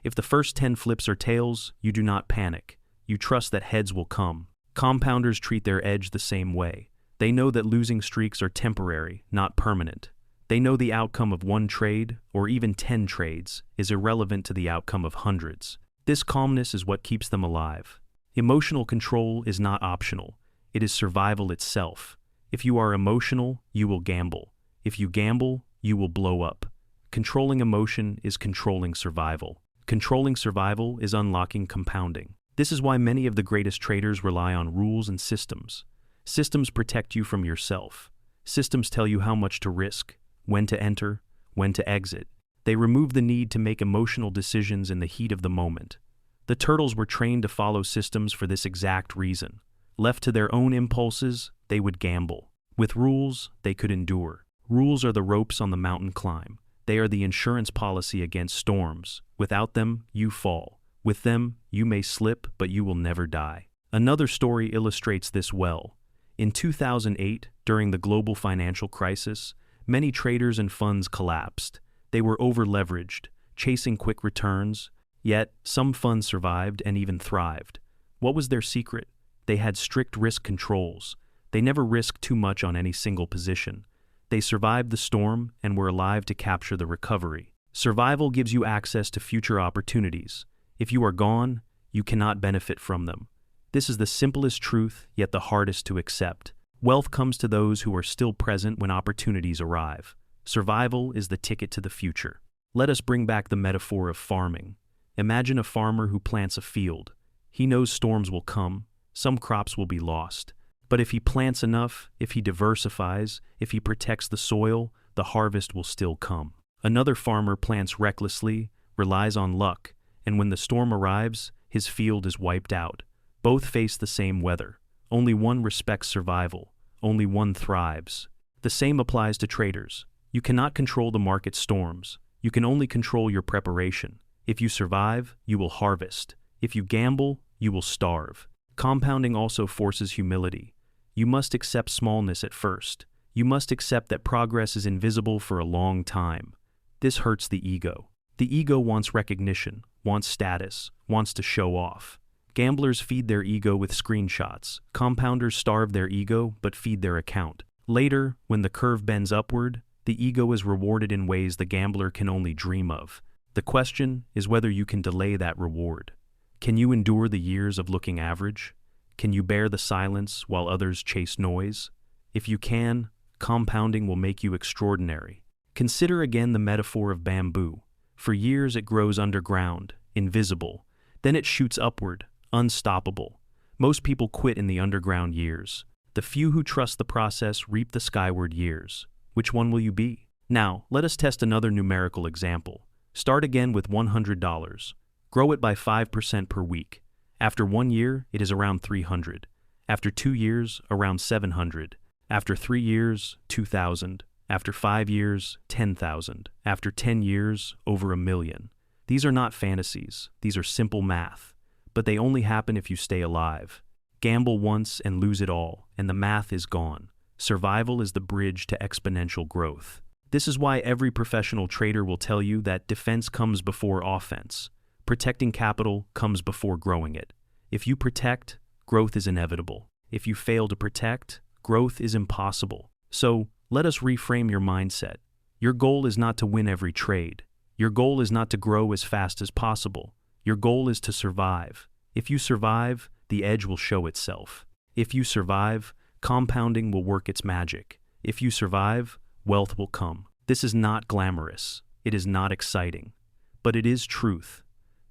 A: If the first 10 flips are tails, you do not panic. You trust that heads will come. Compounders treat their edge the same way. They know that losing streaks are temporary, not permanent. They know the outcome of one trade, or even 10 trades, is irrelevant to the outcome of hundreds. This calmness is what keeps them alive. Emotional control is not optional. It is survival itself. If you are emotional, you will gamble. If you gamble, you will blow up. Controlling emotion is controlling survival. Controlling survival is unlocking compounding. This is why many of the greatest traders rely on rules and systems. Systems protect you from yourself. Systems tell you how much to risk, when to enter, when to exit. They remove the need to make emotional decisions in the heat of the moment. The turtles were trained to follow systems for this exact reason. Left to their own impulses, they would gamble. With rules, they could endure. Rules are the ropes on the mountain climb. They are the insurance policy against storms. Without them, you fall. With them, you may slip, but you will never die. Another story illustrates this well. In 2008, during the global financial crisis, many traders and funds collapsed. They were over-leveraged, chasing quick returns, yet some funds survived and even thrived. What was their secret? They had strict risk controls. They never risked too much on any single position. They survived the storm and were alive to capture the recovery. Survival gives you access to future opportunities. If you are gone, you cannot benefit from them. This is the simplest truth, yet the hardest to accept. Wealth comes to those who are still present when opportunities arrive. Survival is the ticket to the future. Let us bring back the metaphor of farming. Imagine a farmer who plants a field. He knows storms will come, some crops will be lost. But if he plants enough, if he diversifies, if he protects the soil, the harvest will still come. Another farmer plants recklessly, relies on luck, and when the storm arrives, his field is wiped out. Both face the same weather. Only one respects survival. Only one thrives. The same applies to traders. You cannot control the market storms. You can only control your preparation. If you survive, you will harvest. If you gamble, you will starve. Compounding also forces humility. You must accept smallness at first. You must accept that progress is invisible for a long time. This hurts the ego. The ego wants recognition, wants status, wants to show off. Gamblers feed their ego with screenshots. Compounders starve their ego but feed their account. Later, when the curve bends upward, the ego is rewarded in ways the gambler can only dream of. The question is whether you can delay that reward. Can you endure the years of looking average? Can you bear the silence while others chase noise? If you can, compounding will make you extraordinary. Consider again the metaphor of bamboo. For years it grows underground, invisible. Then it shoots upward, unstoppable. Most people quit in the underground years. The few who trust the process reap the skyward years. Which one will you be? Now, let us test another numerical example. Start again with $100. Grow it by 5% per week. After 1 year, it is around 300. After 2 years, around 700. After 3 years, 2,000. After 5 years, 10,000. After 10 years, over 1 million. These are not fantasies. These are simple math. But they only happen if you stay alive. Gamble once and lose it all, and the math is gone. Survival is the bridge to exponential growth. This is why every professional trader will tell you that defense comes before offense. Protecting capital comes before growing it. If you protect, growth is inevitable. If you fail to protect, growth is impossible. So, let us reframe your mindset. Your goal is not to win every trade. Your goal is not to grow as fast as possible. Your goal is to survive. If you survive, the edge will show itself. If you survive, compounding will work its magic. If you survive, wealth will come. This is not glamorous. It is not exciting. But it is truth.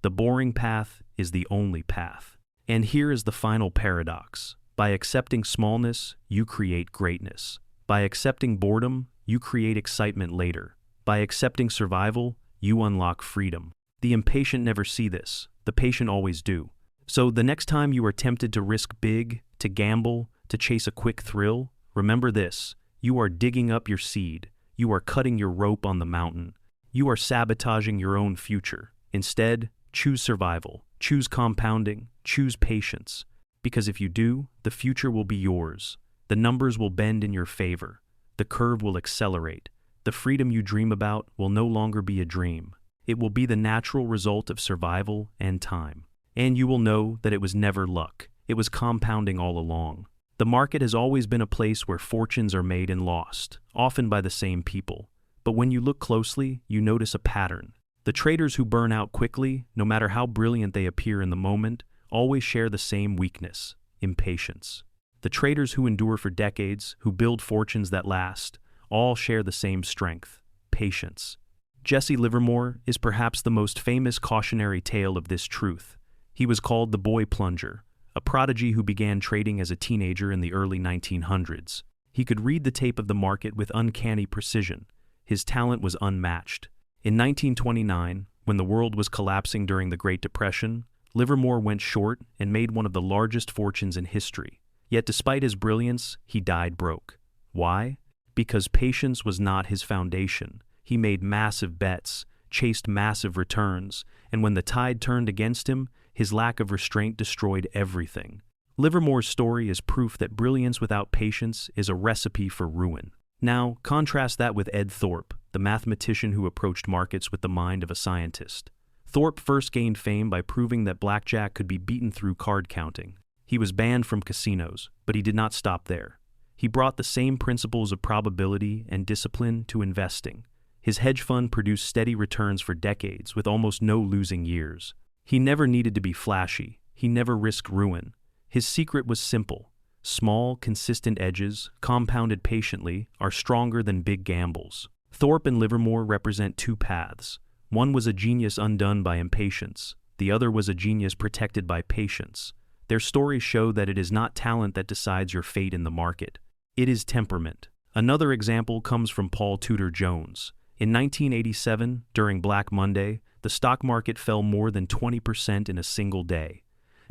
A: The boring path is the only path. And here is the final paradox. By accepting smallness, you create greatness. By accepting boredom, you create excitement later. By accepting survival, you unlock freedom. The impatient never see this. The patient always do. So the next time you are tempted to risk big, to gamble, to chase a quick thrill, remember this. You are digging up your seed. You are cutting your rope on the mountain. You are sabotaging your own future. Instead, choose survival. Choose compounding, choose patience. Because if you do, the future will be yours. The numbers will bend in your favor. The curve will accelerate. The freedom you dream about will no longer be a dream. It will be the natural result of survival and time. And you will know that it was never luck. It was compounding all along. The market has always been a place where fortunes are made and lost, often by the same people. But when you look closely, you notice a pattern. The traders who burn out quickly, no matter how brilliant they appear in the moment, always share the same weakness: impatience. The traders who endure for decades, who build fortunes that last, all share the same strength: patience. Jesse Livermore is perhaps the most famous cautionary tale of this truth. He was called the boy plunger, a prodigy who began trading as a teenager in the early 1900s. He could read the tape of the market with uncanny precision. His talent was unmatched. In 1929, when the world was collapsing during the Great Depression, Livermore went short and made one of the largest fortunes in history. Yet despite his brilliance, he died broke. Why? Because patience was not his foundation. He made massive bets, chased massive returns, and when the tide turned against him, his lack of restraint destroyed everything. Livermore's story is proof that brilliance without patience is a recipe for ruin. Now, contrast that with Ed Thorpe, the mathematician who approached markets with the mind of a scientist. Thorpe first gained fame by proving that blackjack could be beaten through card counting. He was banned from casinos, but he did not stop there. He brought the same principles of probability and discipline to investing. His hedge fund produced steady returns for decades with almost no losing years. He never needed to be flashy. He never risked ruin. His secret was simple. Small, consistent edges, compounded patiently, are stronger than big gambles. Thorpe and Livermore represent two paths. One was a genius undone by impatience. The other was a genius protected by patience. Their stories show that it is not talent that decides your fate in the market. It is temperament. Another example comes from Paul Tudor Jones. In 1987, during Black Monday, the stock market fell more than 20% in a single day.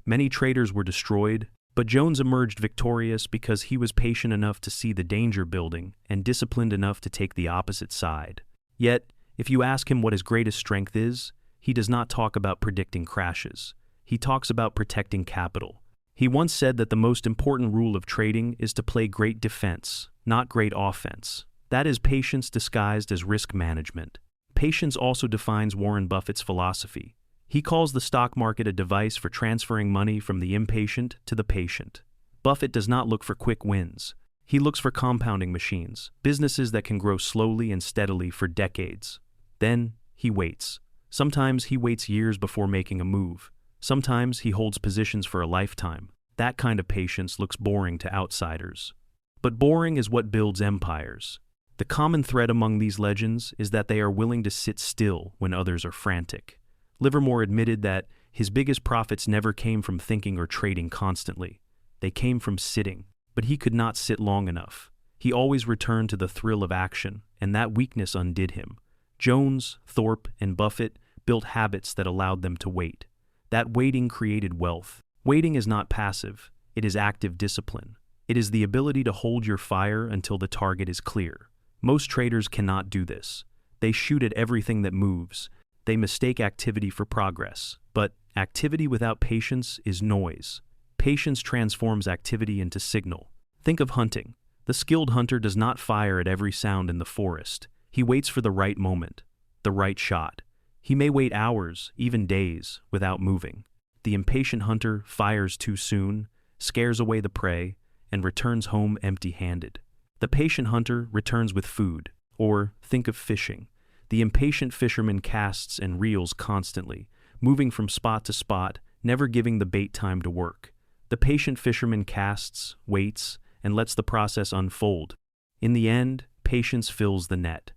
A: Many traders were destroyed, but Jones emerged victorious because he was patient enough to see the danger building and disciplined enough to take the opposite side. Yet, if you ask him what his greatest strength is, he does not talk about predicting crashes. He talks about protecting capital. He once said that the most important rule of trading is to play great defense, not great offense. That is patience disguised as risk management. Patience also defines Warren Buffett's philosophy. He calls the stock market a device for transferring money from the impatient to the patient. Buffett does not look for quick wins. He looks for compounding machines, businesses that can grow slowly and steadily for decades. Then, he waits. Sometimes he waits years before making a move. Sometimes he holds positions for a lifetime. That kind of patience looks boring to outsiders. But boring is what builds empires. The common thread among these legends is that they are willing to sit still when others are frantic. Livermore admitted that his biggest profits never came from thinking or trading constantly. They came from sitting, but he could not sit long enough. He always returned to the thrill of action, and that weakness undid him. Jones, Thorpe, and Buffett built habits that allowed them to wait. That waiting created wealth. Waiting is not passive, it is active discipline. It is the ability to hold your fire until the target is clear. Most traders cannot do this. They shoot at everything that moves. They mistake activity for progress. But activity without patience is noise. Patience transforms activity into signal. Think of hunting. The skilled hunter does not fire at every sound in the forest. He waits for the right moment, the right shot. He may wait hours, even days, without moving. The impatient hunter fires too soon, scares away the prey, and returns home empty-handed. The patient hunter returns with food, or think of fishing. The impatient fisherman casts and reels constantly, moving from spot to spot, never giving the bait time to work. The patient fisherman casts, waits, and lets the process unfold. In the end, patience fills the net.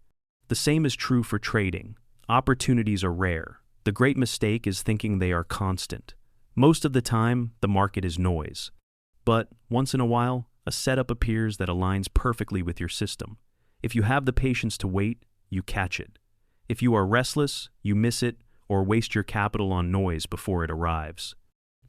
A: The same is true for trading. Opportunities are rare. The great mistake is thinking they are constant. Most of the time, the market is noise. But, once in a while, a setup appears that aligns perfectly with your system. If you have the patience to wait, you catch it. If you are restless, you miss it or waste your capital on noise before it arrives.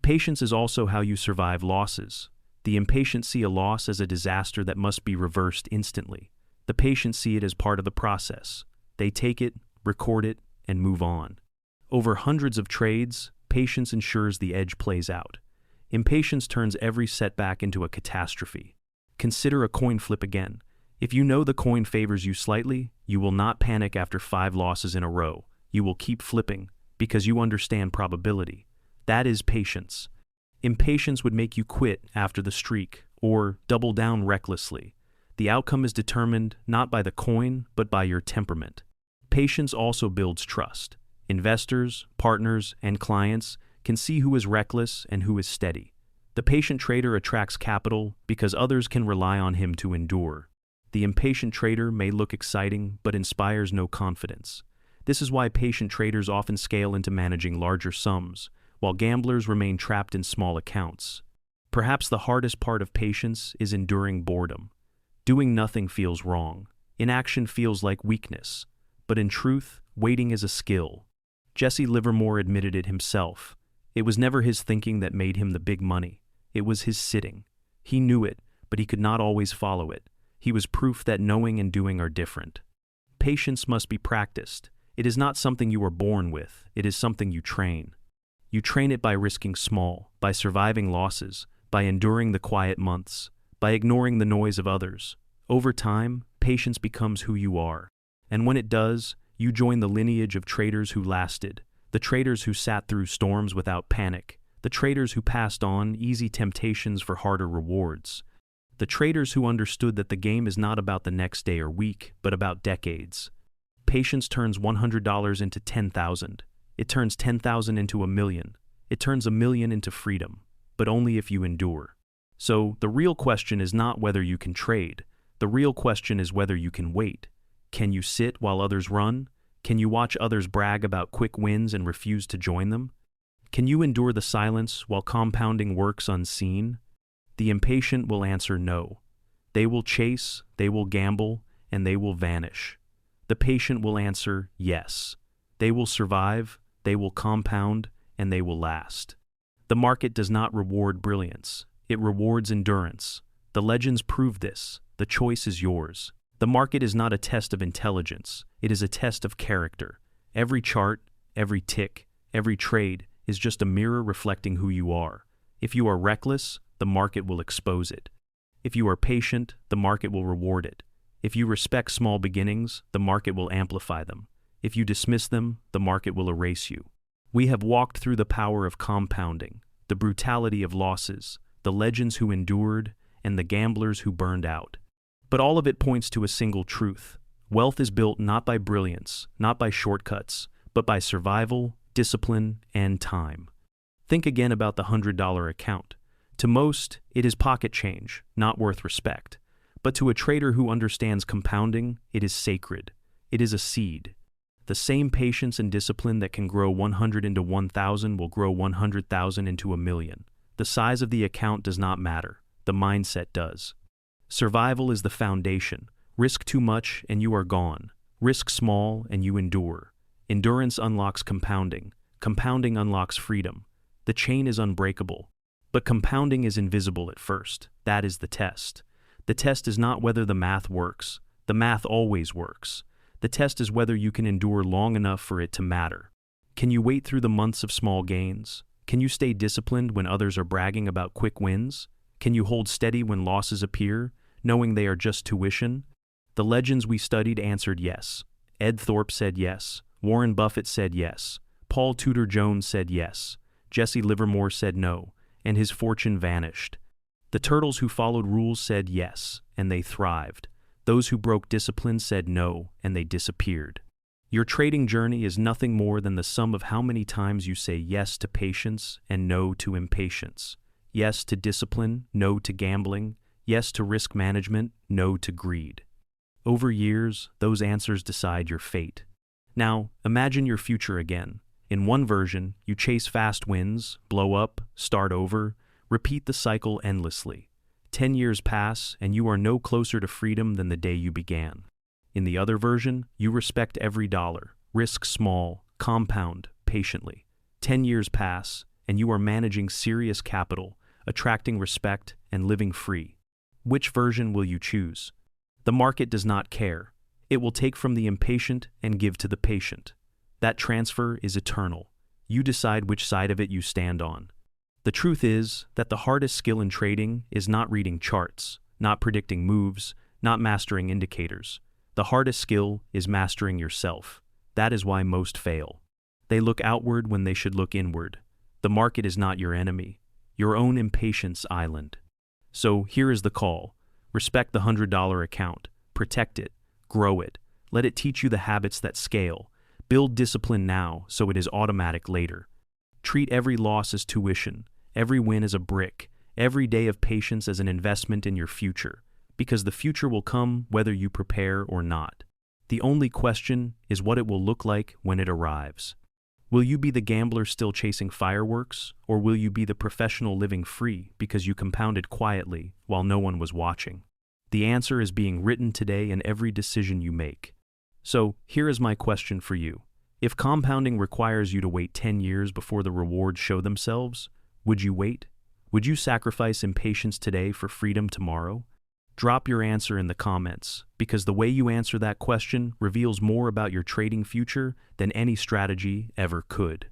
A: Patience is also how you survive losses. The impatient see a loss as a disaster that must be reversed instantly. The patient see it as part of the process. They take it, record it, and move on. Over hundreds of trades, Patience ensures the edge plays out. Impatience turns every setback into a catastrophe. Consider a coin flip again. If you know the coin favors you slightly, you will not panic after 5 losses in a row. You will keep flipping because you understand probability. That is patience. Impatience would make you quit after the streak or double down recklessly. The outcome is determined not by the coin, but by your temperament. Patience also builds trust. Investors, partners, and clients can see who is reckless and who is steady. The patient trader attracts capital because others can rely on him to endure. The impatient trader may look exciting but inspires no confidence. This is why patient traders often scale into managing larger sums, while gamblers remain trapped in small accounts. Perhaps the hardest part of patience is enduring boredom. Doing nothing feels wrong. Inaction feels like weakness. But in truth, waiting is a skill. Jesse Livermore admitted it himself. It was never his thinking that made him the big money. It was his sitting. He knew it, but he could not always follow it. He was proof that knowing and doing are different. Patience must be practiced. It is not something you are born with. It is something you train. You train it by risking small, by surviving losses, by enduring the quiet months, by ignoring the noise of others. Over time, patience becomes who you are. And when it does, you join the lineage of traders who lasted, the traders who sat through storms without panic, the traders who passed on easy temptations for harder rewards, the traders who understood that the game is not about the next day or week, but about decades. Patience turns $100 into 10,000. It turns 10,000 into a million. It turns a million into freedom, but only if you endure. So, the real question is not whether you can trade. The real question is whether you can wait. Can you sit while others run? Can you watch others brag about quick wins and refuse to join them? Can you endure the silence while compounding works unseen? The impatient will answer no. They will chase, they will gamble, and they will vanish. The patient will answer yes. They will survive, they will compound, and they will last. The market does not reward brilliance. It rewards endurance. The legends prove this. The choice is yours. The market is not a test of intelligence. It is a test of character. Every chart, every tick, every trade is just a mirror reflecting who you are. If you are reckless, the market will expose it. If you are patient, the market will reward it. If you respect small beginnings, the market will amplify them. If you dismiss them, the market will erase you. We have walked through the power of compounding, the brutality of losses, the legends who endured, and the gamblers who burned out. But all of it points to a single truth. Wealth is built not by brilliance, not by shortcuts, but by survival, discipline, and time. Think again about the $100 account. To most, it is pocket change, not worth respect. But to a trader who understands compounding, it is sacred. It is a seed. The same patience and discipline that can grow 100 into 1,000 will grow 100,000 into a million. The size of the account does not matter. The mindset does. Survival is the foundation. Risk too much and you are gone. Risk small and you endure. Endurance unlocks compounding. Compounding unlocks freedom. The chain is unbreakable. But compounding is invisible at first. That is the test. The test is not whether the math works. The math always works. The test is whether you can endure long enough for it to matter. Can you wait through the months of small gains? Can you stay disciplined when others are bragging about quick wins? Can you hold steady when losses appear, knowing they are just tuition? The legends we studied answered yes. Ed Thorpe said yes. Warren Buffett said yes. Paul Tudor Jones said yes. Jesse Livermore said no, and his fortune vanished. The turtles who followed rules said yes, and they thrived. Those who broke discipline said no, and they disappeared. Your trading journey is nothing more than the sum of how many times you say yes to patience and no to impatience. Yes to discipline, no to gambling. Yes to risk management, no to greed. Over years, those answers decide your fate. Now, imagine your future again. In one version, you chase fast wins, blow up, start over, repeat the cycle endlessly. 10 years pass, and you are no closer to freedom than the day you began. In the other version, you respect every dollar, risk small, compound, patiently. 10 years pass, and you are managing serious capital, attracting respect, and living free. Which version will you choose? The market does not care. It will take from the impatient and give to the patient. That transfer is eternal. You decide which side of it you stand on. The truth is that the hardest skill in trading is not reading charts, not predicting moves, not mastering indicators. The hardest skill is mastering yourself. That is why most fail. They look outward when they should look inward. The market is not your enemy, your own impatience island. So here is the call. Respect the $100 account. Protect it. Grow it. Let it teach you the habits that scale. Build discipline now so it is automatic later. Treat every loss as tuition, every win as a brick, every day of patience as an investment in your future, because the future will come whether you prepare or not. The only question is what it will look like when it arrives. Will you be the gambler still chasing fireworks, or will you be the professional living free because you compounded quietly while no one was watching? The answer is being written today in every decision you make. So, here is my question for you. If compounding requires you to wait 10 years before the rewards show themselves, would you wait? Would you sacrifice impatience today for freedom tomorrow? Drop your answer in the comments, because the way you answer that question reveals more about your trading future than any strategy ever could.